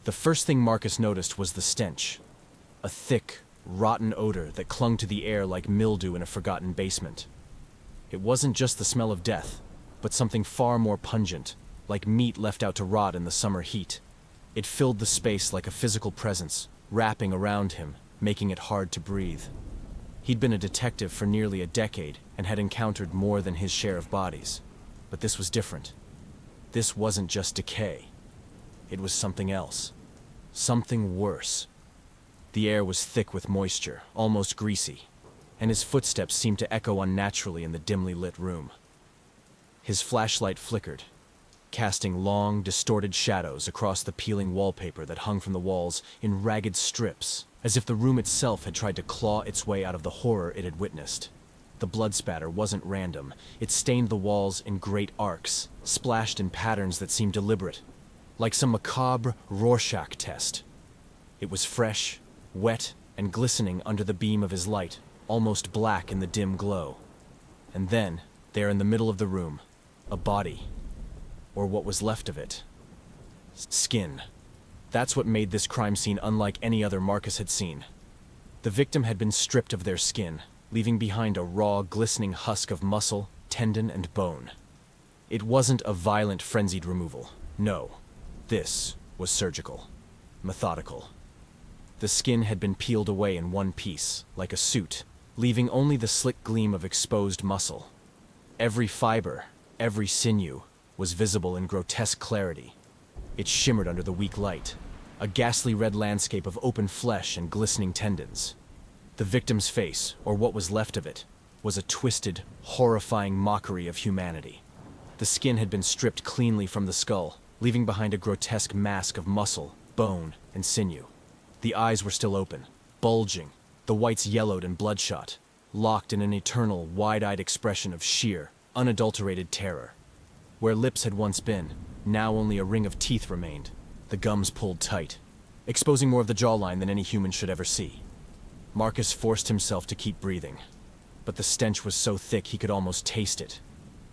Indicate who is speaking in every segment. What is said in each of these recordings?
Speaker 1: The first thing Marcus noticed was the stench. A thick, rotten odor that clung to the air like mildew in a forgotten basement. It wasn't just the smell of death, but something far more pungent, like meat left out to rot in the summer heat. It filled the space like a physical presence, wrapping around him, making it hard to breathe. He'd been a detective for nearly a decade and had encountered more than his share of bodies. But this was different. This wasn't just decay. It was something else. Something worse. The air was thick with moisture, almost greasy, and his footsteps seemed to echo unnaturally in the dimly lit room. His flashlight flickered, casting long, distorted shadows across the peeling wallpaper that hung from the walls in ragged strips, as if the room itself had tried to claw its way out of the horror it had witnessed. The blood spatter wasn't random. It stained the walls in great arcs, splashed in patterns that seemed deliberate, like some macabre Rorschach test. It was fresh, wet, and glistening under the beam of his light, almost black in the dim glow. And then, there in the middle of the room, a body. Or what was left of it. Skin. That's what made this crime scene unlike any other Marcus had seen. The victim had been stripped of their skin, leaving behind a raw, glistening husk of muscle, tendon, and bone. It wasn't a violent, frenzied removal. No. This was surgical. Methodical. The skin had been peeled away in one piece, like a suit, leaving only the slick gleam of exposed muscle. Every fiber, every sinew, was visible in grotesque clarity. It shimmered under the weak light, a ghastly red landscape of open flesh and glistening tendons. The victim's face, or what was left of it, was a twisted, horrifying mockery of humanity. The skin had been stripped cleanly from the skull, leaving behind a grotesque mask of muscle, bone, and sinew. The eyes were still open, bulging, the whites yellowed and bloodshot, locked in an eternal, wide-eyed expression of sheer, unadulterated terror. Where lips had once been, now only a ring of teeth remained, the gums pulled tight, exposing more of the jawline than any human should ever see. Marcus forced himself to keep breathing, but the stench was so thick he could almost taste it.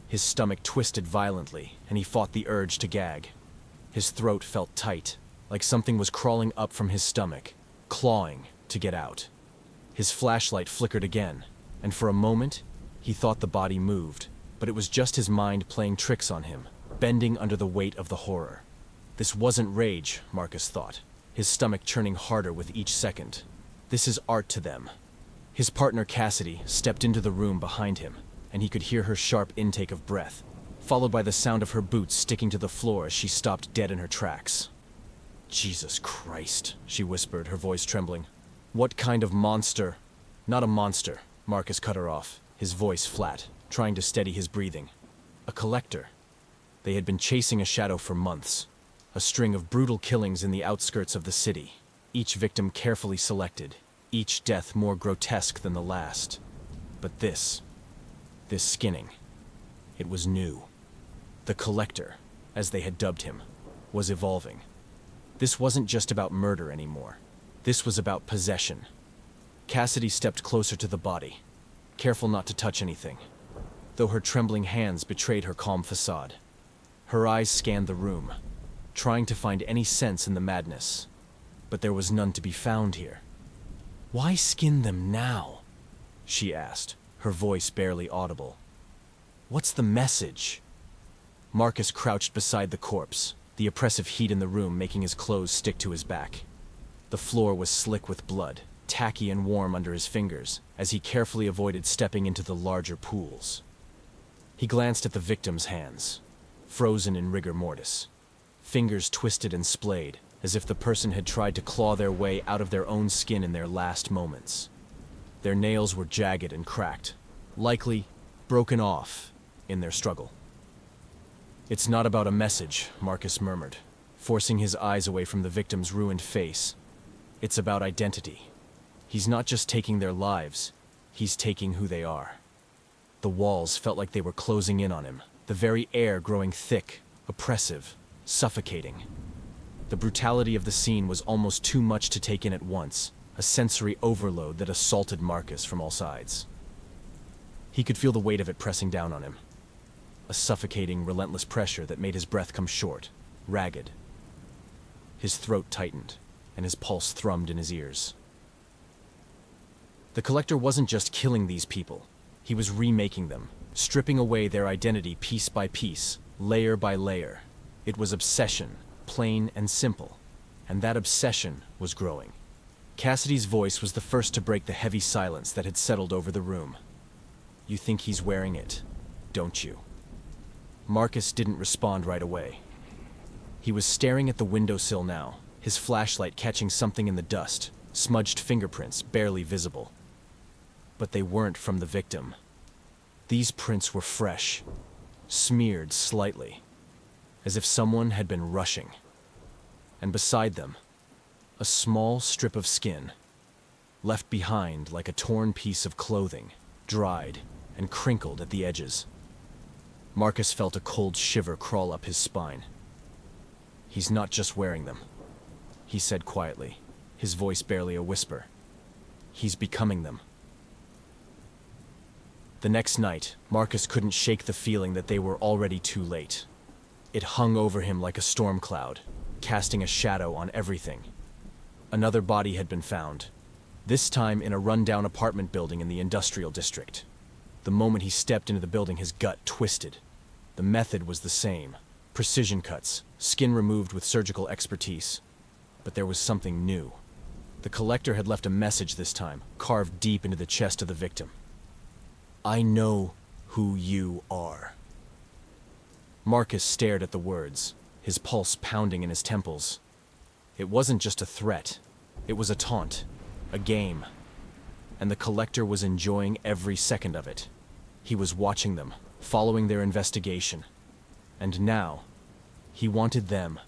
Speaker 1: His stomach twisted violently, and he fought the urge to gag. His throat felt tight, like something was crawling up from his stomach, clawing to get out. His flashlight flickered again, and for a moment, he thought the body moved, but it was just his mind playing tricks on him, bending under the weight of the horror. This wasn't rage, Marcus thought, his stomach churning harder with each second. This is art to them. His partner Cassidy stepped into the room behind him, and he could hear her sharp intake of breath, followed by the sound of her boots sticking to the floor as she stopped dead in her tracks. "Jesus Christ," she whispered, her voice trembling. "What kind of monster?" "Not a monster," Marcus cut her off, his voice flat, trying to steady his breathing. "A collector." They had been chasing a shadow for months, a string of brutal killings in the outskirts of the city, each victim carefully selected, each death more grotesque than the last. But this skinning, it was new. The collector, as they had dubbed him, was evolving. This wasn't just about murder anymore. This was about possession. Cassidy stepped closer to the body, careful not to touch anything, though her trembling hands betrayed her calm facade. Her eyes scanned the room, trying to find any sense in the madness, but there was none to be found here. "Why skin them now?" she asked, her voice barely audible. "What's the message?" Marcus crouched beside the corpse, the oppressive heat in the room making his clothes stick to his back. The floor was slick with blood, tacky and warm under his fingers, as he carefully avoided stepping into the larger pools. He glanced at the victim's hands, frozen in rigor mortis, fingers twisted and splayed, as if the person had tried to claw their way out of their own skin in their last moments. Their nails were jagged and cracked, likely broken off in their struggle. "It's not about a message," Marcus murmured, forcing his eyes away from the victim's ruined face. "It's about identity. He's not just taking their lives, he's taking who they are." The walls felt like they were closing in on him, the very air growing thick, oppressive, suffocating. The brutality of the scene was almost too much to take in at once, a sensory overload that assaulted Marcus from all sides. He could feel the weight of it pressing down on him, a suffocating, relentless pressure that made his breath come short, ragged. His throat tightened, and his pulse thrummed in his ears. The collector wasn't just killing these people, he was remaking them, stripping away their identity piece by piece, layer by layer. It was obsession, plain and simple, and that obsession was growing. Cassidy's voice was the first to break the heavy silence that had settled over the room. "You think he's wearing it, don't you?" Marcus didn't respond right away. He was staring at the windowsill now, his flashlight catching something in the dust, smudged fingerprints barely visible. But they weren't from the victim. These prints were fresh, smeared slightly, as if someone had been rushing. And beside them, a small strip of skin, left behind like a torn piece of clothing, dried and crinkled at the edges. Marcus felt a cold shiver crawl up his spine. "He's not just wearing them," he said quietly, his voice barely a whisper. "He's becoming them." The next night, Marcus couldn't shake the feeling that they were already too late. It hung over him like a storm cloud, casting a shadow on everything. Another body had been found, this time in a run-down apartment building in the industrial district. The moment he stepped into the building, his gut twisted. The method was the same: precision cuts, skin removed with surgical expertise. But there was something new. The collector had left a message this time, carved deep into the chest of the victim. "I know who you are." Marcus stared at the words, his pulse pounding in his temples. It wasn't just a threat, it was a taunt, a game. And the collector was enjoying every second of it. He was watching them, following their investigation. And now, he wanted them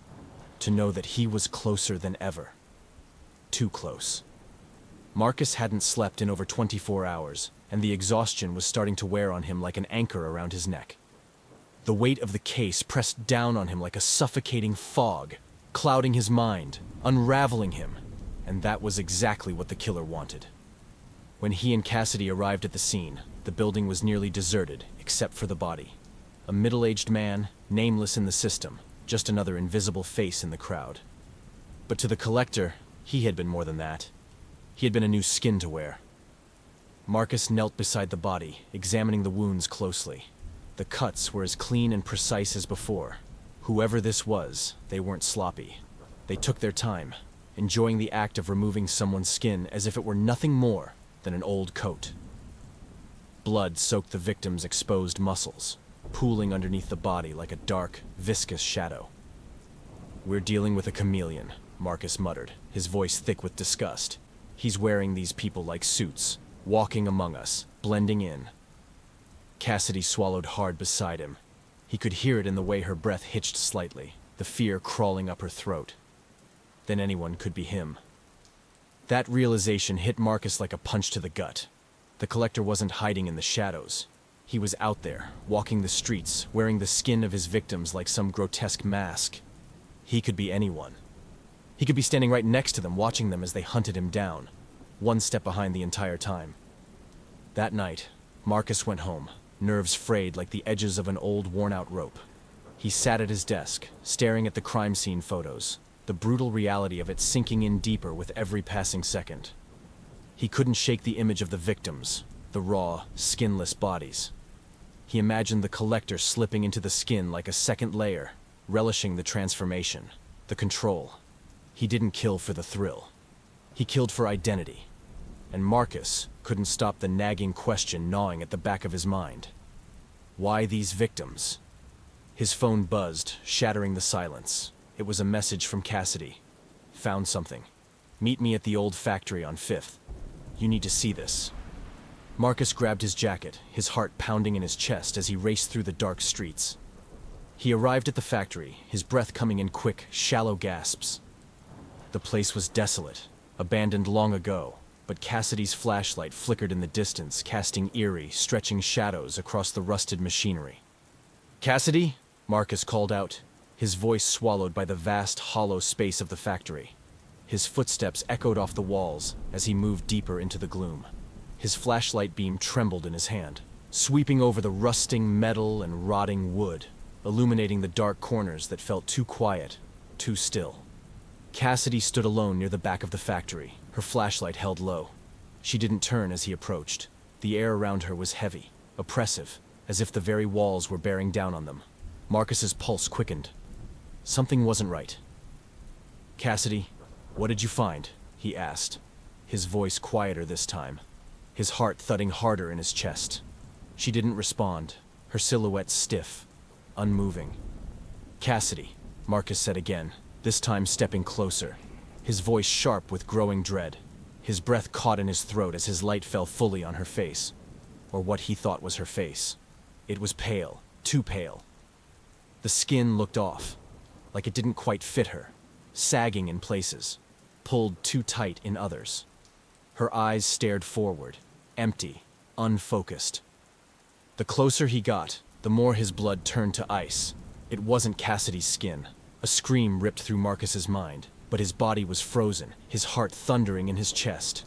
Speaker 1: to know that he was closer than ever. Too close. Marcus hadn't slept in over 24 hours, and the exhaustion was starting to wear on him like an anchor around his neck. The weight of the case pressed down on him like a suffocating fog, clouding his mind, unraveling him, and that was exactly what the killer wanted. When he and Cassidy arrived at the scene, the building was nearly deserted, except for the body. A middle-aged man, nameless in the system, just another invisible face in the crowd. But to the collector, he had been more than that. He had been a new skin to wear. Marcus knelt beside the body, examining the wounds closely. The cuts were as clean and precise as before. Whoever this was, they weren't sloppy. They took their time, enjoying the act of removing someone's skin as if it were nothing more than an old coat. Blood soaked the victim's exposed muscles, pooling underneath the body like a dark, viscous shadow. "We're dealing with a chameleon," Marcus muttered, his voice thick with disgust. "He's wearing these people like suits, walking among us, blending in." Cassidy swallowed hard beside him. He could hear it in the way her breath hitched slightly, the fear crawling up her throat. Then anyone could be him. That realization hit Marcus like a punch to the gut. The collector wasn't hiding in the shadows. He was out there, walking the streets, wearing the skin of his victims like some grotesque mask. He could be anyone. He could be standing right next to them, watching them as they hunted him down, one step behind the entire time. That night, Marcus went home, nerves frayed like the edges of an old, worn-out rope. He sat at his desk, staring at the crime scene photos, the brutal reality of it sinking in deeper with every passing second. He couldn't shake the image of the victims, the raw, skinless bodies. He imagined the collector slipping into the skin like a second layer, relishing the transformation, the control. He didn't kill for the thrill. He killed for identity. And Marcus couldn't stop the nagging question gnawing at the back of his mind. Why these victims? His phone buzzed, shattering the silence. It was a message from Cassidy. "Found something. Meet me at the old factory on 5th. You need to see this." Marcus grabbed his jacket, his heart pounding in his chest as he raced through the dark streets. He arrived at the factory, his breath coming in quick, shallow gasps. The place was desolate, abandoned long ago, but Cassidy's flashlight flickered in the distance, casting eerie, stretching shadows across the rusted machinery. "Cassidy?" Marcus called out, his voice swallowed by the vast, hollow space of the factory. His footsteps echoed off the walls as he moved deeper into the gloom. His flashlight beam trembled in his hand, sweeping over the rusting metal and rotting wood, illuminating the dark corners that felt too quiet, too still. Cassidy stood alone near the back of the factory, her flashlight held low. She didn't turn as he approached. The air around her was heavy, oppressive, as if the very walls were bearing down on them. Marcus's pulse quickened. Something wasn't right. "Cassidy, what did you find?" he asked, his voice quieter this time, his heart thudding harder in his chest. She didn't respond, her silhouette stiff, unmoving. "Cassidy," Marcus said again, this time stepping closer, his voice sharp with growing dread. His breath caught in his throat as his light fell fully on her face, or what he thought was her face. It was pale, too pale. The skin looked off, like it didn't quite fit her, sagging in places, pulled too tight in others. Her eyes stared forward, empty, unfocused. The closer he got, the more his blood turned to ice. It wasn't Cassidy's skin. A scream ripped through Marcus's mind, but his body was frozen, his heart thundering in his chest.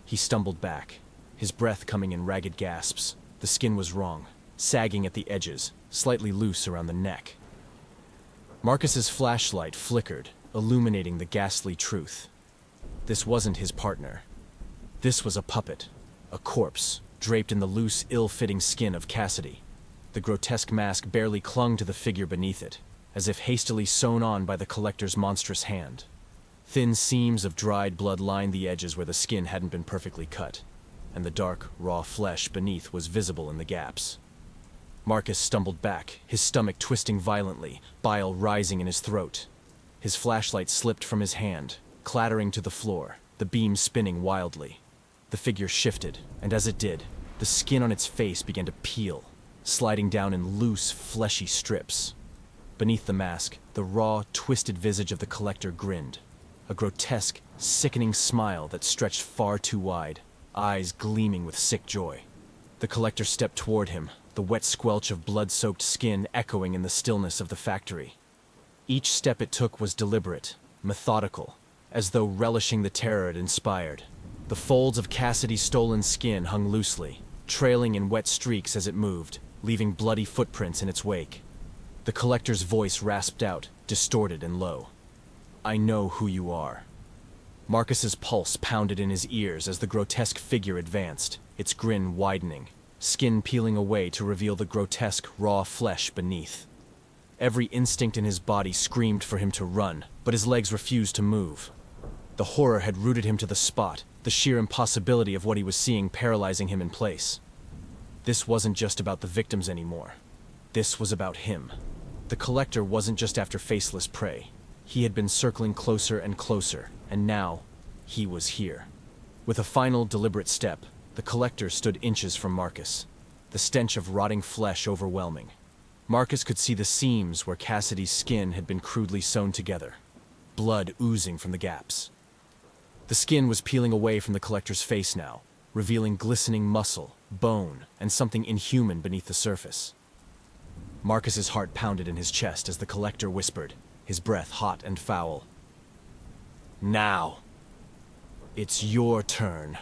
Speaker 1: He stumbled back, his breath coming in ragged gasps. The skin was wrong, sagging at the edges, slightly loose around the neck. Marcus's flashlight flickered, illuminating the ghastly truth. This wasn't his partner. This was a puppet, a corpse, draped in the loose, ill-fitting skin of Cassidy. The grotesque mask barely clung to the figure beneath it, as if hastily sewn on by the collector's monstrous hand. Thin seams of dried blood lined the edges where the skin hadn't been perfectly cut, and the dark, raw flesh beneath was visible in the gaps. Marcus stumbled back, his stomach twisting violently, bile rising in his throat. His flashlight slipped from his hand, clattering to the floor, the beam spinning wildly. The figure shifted, and as it did, the skin on its face began to peel, sliding down in loose, fleshy strips. Beneath the mask, the raw, twisted visage of the collector grinned, a grotesque, sickening smile that stretched far too wide, eyes gleaming with sick joy. The collector stepped toward him, the wet squelch of blood-soaked skin echoing in the stillness of the factory. Each step it took was deliberate, methodical, as though relishing the terror it inspired. The folds of Cassidy's stolen skin hung loosely, trailing in wet streaks as it moved, leaving bloody footprints in its wake. The collector's voice rasped out, distorted and low. "I know who you are." Marcus's pulse pounded in his ears as the grotesque figure advanced, its grin widening, skin peeling away to reveal the grotesque, raw flesh beneath. Every instinct in his body screamed for him to run, but his legs refused to move. The horror had rooted him to the spot, the sheer impossibility of what he was seeing paralyzing him in place. This wasn't just about the victims anymore. This was about him. The collector wasn't just after faceless prey. He had been circling closer and closer, and now, he was here. With a final, deliberate step, the collector stood inches from Marcus, the stench of rotting flesh overwhelming. Marcus could see the seams where Cassidy's skin had been crudely sewn together, blood oozing from the gaps. The skin was peeling away from the collector's face now, revealing glistening muscle, bone, and something inhuman beneath the surface. Marcus's heart pounded in his chest as the collector whispered, his breath hot and foul. "Now, it's your turn."